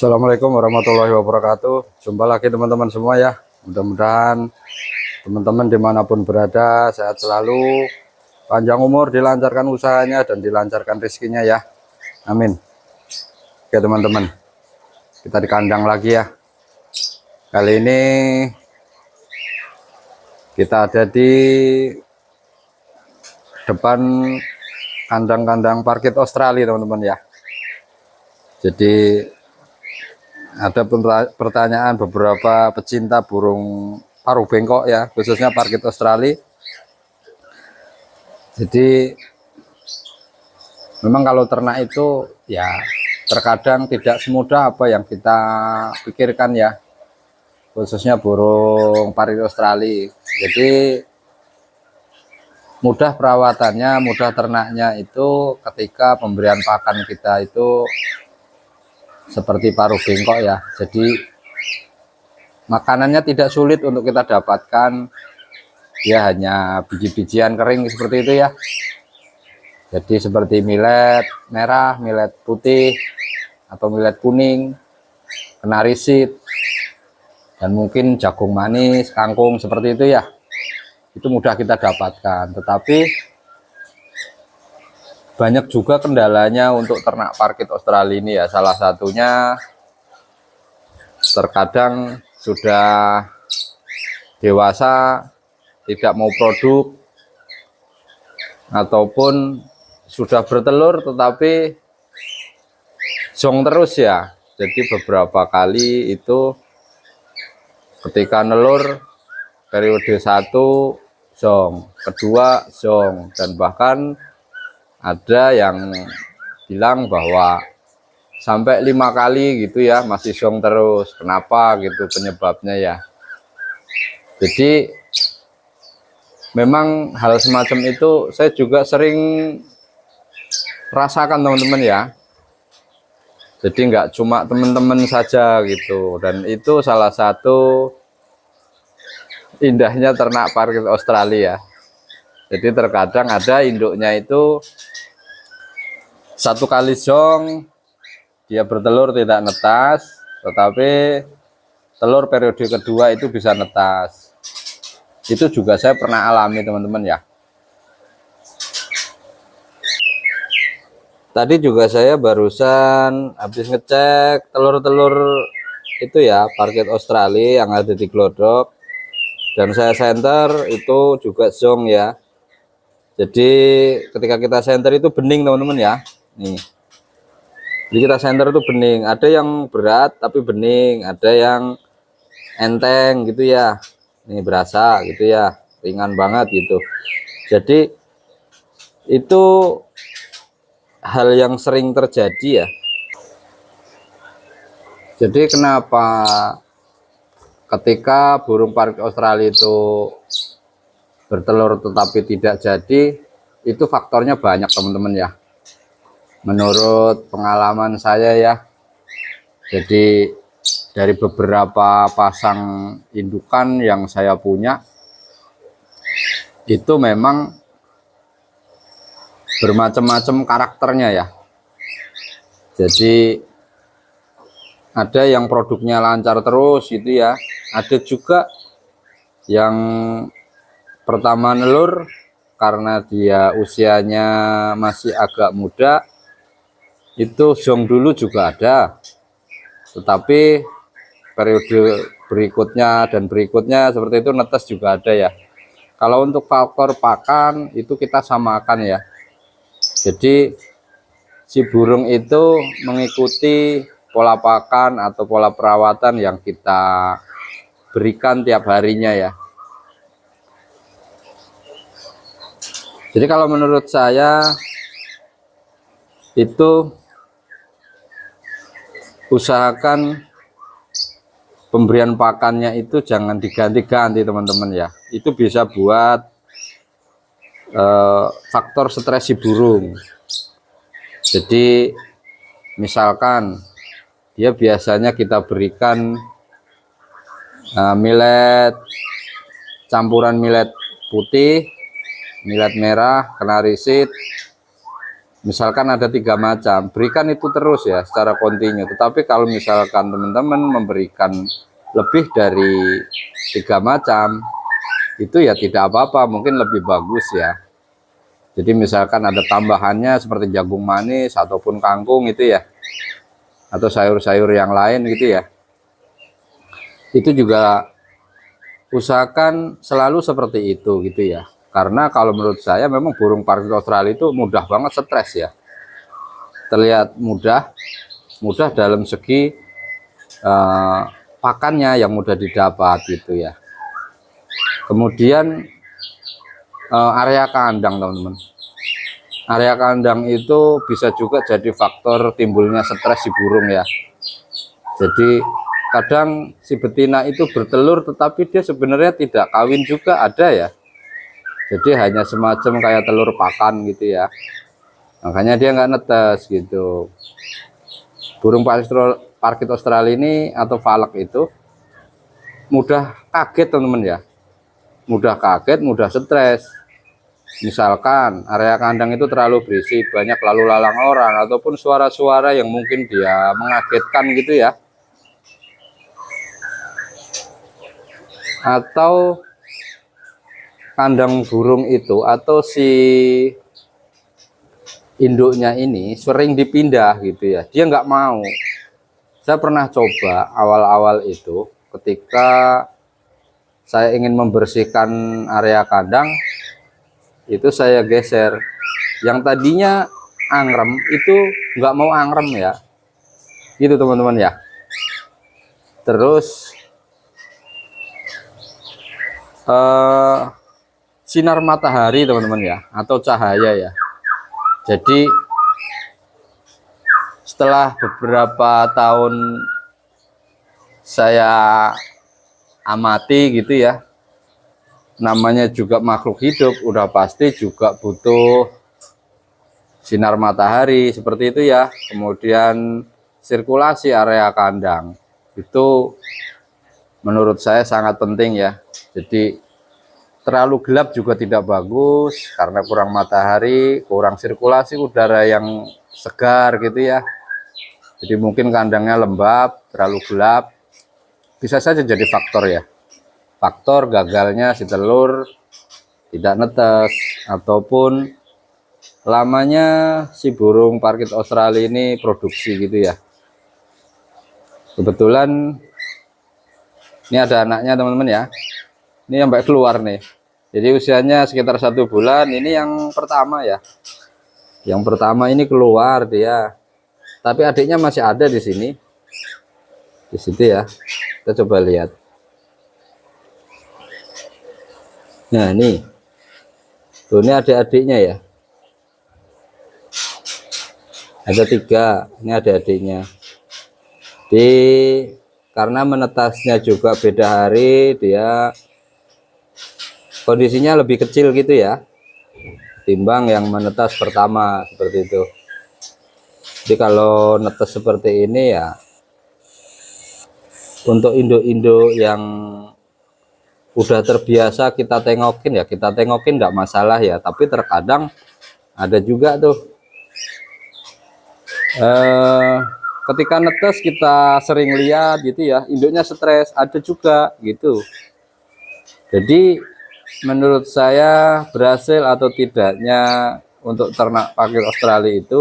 Assalamualaikum warahmatullahi wabarakatuh. Jumpa lagi teman-teman semua ya. Mudah-mudahan teman-teman dimanapun berada sehat selalu, panjang umur, dilancarkan usahanya dan dilancarkan rezekinya ya. Amin. Oke teman-teman, kita di kandang lagi ya. Kali ini kita ada di depan kandang-kandang parkit Australia teman-teman ya. Jadi ada pertanyaan beberapa pecinta burung paruh bengkok ya, khususnya parkit Australia. Jadi memang kalau ternak itu ya terkadang tidak semudah apa yang kita pikirkan ya, khususnya burung parkit Australia. Jadi mudah perawatannya, mudah ternaknya itu ketika pemberian pakan kita itu seperti paruh bengkok ya. Jadi makanannya tidak sulit untuk kita dapatkan, ya hanya biji-bijian kering seperti itu ya. Jadi seperti millet merah, millet putih, atau millet kuning, kenari seed, dan mungkin jagung manis, kangkung seperti itu ya. Itu mudah kita dapatkan, tetapi banyak juga kendalanya untuk ternak parkit Australia ini ya. Salah satunya terkadang sudah dewasa tidak mau produk, ataupun sudah bertelur tetapi zong terus ya. Jadi beberapa kali itu ketika nelur periode 1 zong, kedua zong, dan bahkan ada yang bilang bahwa sampai 5 kali gitu ya masih zong terus. Kenapa gitu penyebabnya ya. Jadi memang hal semacam itu saya juga sering rasakan teman-teman ya. Jadi nggak cuma teman-teman saja gitu, dan itu salah satu indahnya ternak parkit Australia. Jadi terkadang ada induknya itu 1 kali zong dia bertelur tidak netas, tetapi telur periode kedua itu bisa netas. Itu juga saya pernah alami teman-teman ya. Tadi juga saya barusan habis ngecek telur-telur itu ya, parkit Australia yang ada di Glodok, dan saya senter itu juga zong ya. Jadi ketika kita senter itu bening teman-teman ya. Nih, jadi kita senter itu bening, ada yang berat tapi bening, ada yang enteng gitu ya. Ini berasa gitu ya, ringan banget gitu. Jadi itu hal yang sering terjadi ya. Jadi kenapa ketika burung parkit Australia itu bertelur tetapi tidak jadi, itu faktornya banyak teman-teman ya. Menurut pengalaman saya ya, jadi dari beberapa pasang indukan yang saya punya itu memang bermacam-macam karakternya ya. Jadi ada yang produknya lancar terus gitu ya, ada juga yang pertama nelur karena dia usianya masih agak muda itu zong dulu juga ada, tetapi periode berikutnya dan berikutnya seperti itu netes juga ada ya. Kalau untuk faktor pakan itu kita samakan ya. Jadi si burung itu mengikuti pola pakan atau pola perawatan yang kita berikan tiap harinya ya. Jadi kalau menurut saya itu usahakan pemberian pakannya itu jangan diganti-ganti teman-teman ya. Itu bisa buat faktor stres si burung. Jadi misalkan dia biasanya kita berikan millet, campuran millet putih, millet merah, kenari seed, Misalkan ada 3 macam, berikan itu terus ya secara kontinu. Tetapi kalau misalkan teman-teman memberikan lebih dari 3 macam, itu ya tidak apa-apa, mungkin lebih bagus ya. Jadi misalkan ada tambahannya seperti jagung manis ataupun kangkung itu ya, atau sayur-sayur yang lain gitu ya, itu juga usahakan selalu seperti itu gitu ya. Karena kalau menurut saya memang burung parkit Australia itu mudah banget stres ya. Terlihat mudah dalam segi pakannya yang mudah didapat gitu ya. Kemudian area kandang teman-teman. Area kandang itu bisa juga jadi faktor timbulnya stres si burung ya. Jadi kadang si betina itu bertelur tetapi dia sebenarnya tidak kawin juga ada ya. Jadi hanya semacam kayak telur pakan gitu ya. Makanya dia nggak netes gitu. Burung parkit Australia ini atau falak itu mudah kaget teman-teman ya. Mudah kaget, mudah stres. Misalkan area kandang itu terlalu berisik, banyak lalu lalang orang ataupun suara-suara yang mungkin dia mengagetkan gitu ya. Atau kandang burung itu atau si induknya ini sering dipindah gitu ya, dia nggak mau. Saya pernah coba awal-awal itu ketika saya ingin membersihkan area kandang, itu saya geser. Yang tadinya angrem itu nggak mau angrem ya, gitu teman-teman ya. Terus sinar matahari teman-teman ya, atau cahaya ya. Jadi setelah beberapa tahun saya amati gitu ya, namanya juga makhluk hidup, udah pasti juga butuh sinar matahari seperti itu ya. Kemudian sirkulasi area kandang itu menurut saya sangat penting ya. Jadi terlalu gelap juga tidak bagus karena kurang matahari, kurang sirkulasi udara yang segar gitu ya. Jadi mungkin kandangnya lembab, terlalu gelap, bisa saja jadi faktor ya. Faktor gagalnya si telur tidak netes, ataupun lamanya si burung parkit Australia ini produksi gitu ya. Kebetulan ini ada anaknya teman-teman ya. Ini yang sampai keluar nih. Jadi usianya sekitar 1 bulan. Ini yang pertama ya. Yang pertama ini keluar dia. Tapi adiknya masih ada di sini. Di situ ya. Kita coba lihat. Nah, ini. Tuh, ini adik-adiknya ya. Ada 3. Ini adik-adiknya. Karena menetasnya juga beda hari, dia kondisinya lebih kecil gitu ya, timbang yang menetas pertama seperti itu. Jadi kalau netes seperti ini ya, untuk induk-induk yang udah terbiasa kita tengokin ya, kita tengokin nggak masalah ya. Tapi terkadang ada juga tuh ketika netes kita sering lihat gitu ya, induknya stres, ada juga gitu. Jadi menurut saya berhasil atau tidaknya untuk ternak parkit Australia itu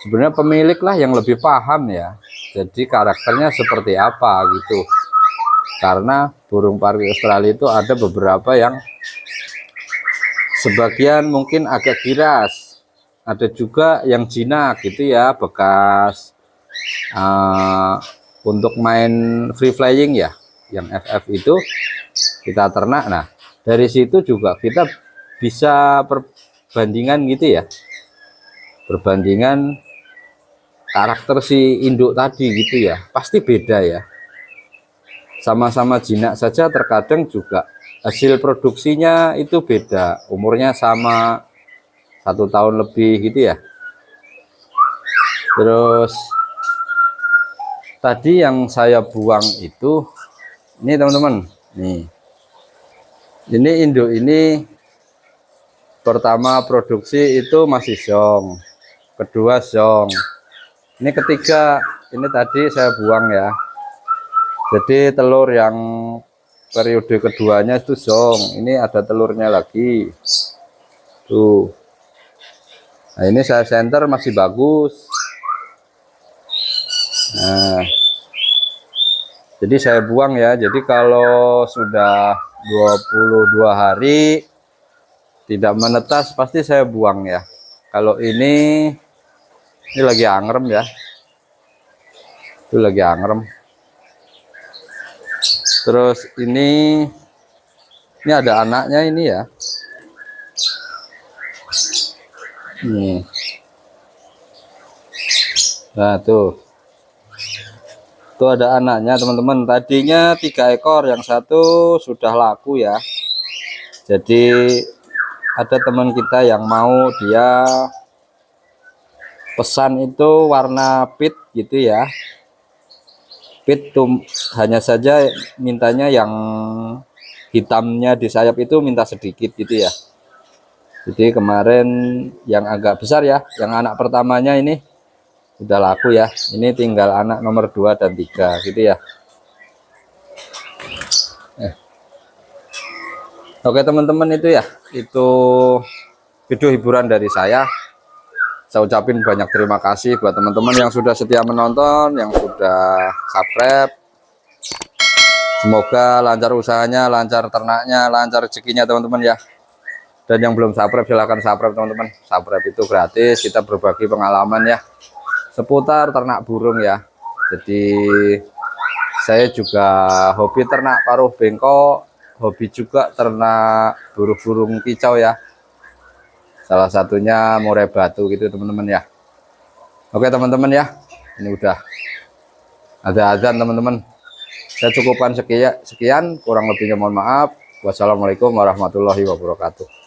sebenarnya pemilik lah yang lebih paham ya. Jadi karakternya seperti apa gitu. Karena burung parkit Australia itu ada beberapa yang sebagian mungkin agak giras, ada juga yang jinak gitu ya, bekas untuk main free flying ya, yang FF itu kita ternak. Nah, dari situ juga kita bisa perbandingan gitu ya, perbandingan karakter si induk tadi gitu ya, pasti beda ya. Sama-sama jinak saja terkadang juga hasil produksinya itu beda, umurnya sama 1 tahun lebih gitu ya. Terus tadi yang saya buang itu, ini teman-teman, nih, ini induk ini pertama produksi itu masih zong. kedua zong. Ini ketiga, ini tadi saya buang ya. Jadi telur yang periode keduanya itu zong. Ini ada telurnya lagi. Tuh. Nah, ini saya center masih bagus. Nah, jadi saya buang ya. Jadi kalau sudah 22 hari tidak menetas pasti saya buang ya. Kalau ini lagi angrem ya. Itu lagi angrem. Terus ini ada anaknya ini ya. Nih. Nah, tuh ada anaknya teman-teman. Tadinya 3 ekor, yang satu sudah laku ya. Jadi ada teman kita yang mau, dia pesan itu warna pit gitu ya. Pit tuh hanya saja mintanya yang hitamnya di sayap itu minta sedikit gitu ya. Jadi kemarin yang agak besar ya, yang anak pertamanya ini udah laku ya. Ini tinggal anak nomor 2 dan 3 gitu ya. Oke teman-teman, itu ya, itu video hiburan dari saya. Saya ucapin banyak terima kasih buat teman-teman yang sudah setia menonton, yang sudah subscribe. Semoga lancar usahanya, lancar ternaknya, lancar rezekinya teman-teman ya. Dan yang belum subscribe silahkan subscribe teman-teman. Subscribe itu gratis, kita berbagi pengalaman ya seputar ternak burung ya. Jadi saya juga hobi ternak paruh bengkok, hobi juga ternak burung-burung kicau ya. Salah satunya murai batu gitu teman-teman ya. Oke teman-teman ya, ini udah ada azan teman-teman. Saya cukupkan sekian, kurang lebihnya mohon maaf. Wassalamualaikum warahmatullahi wabarakatuh.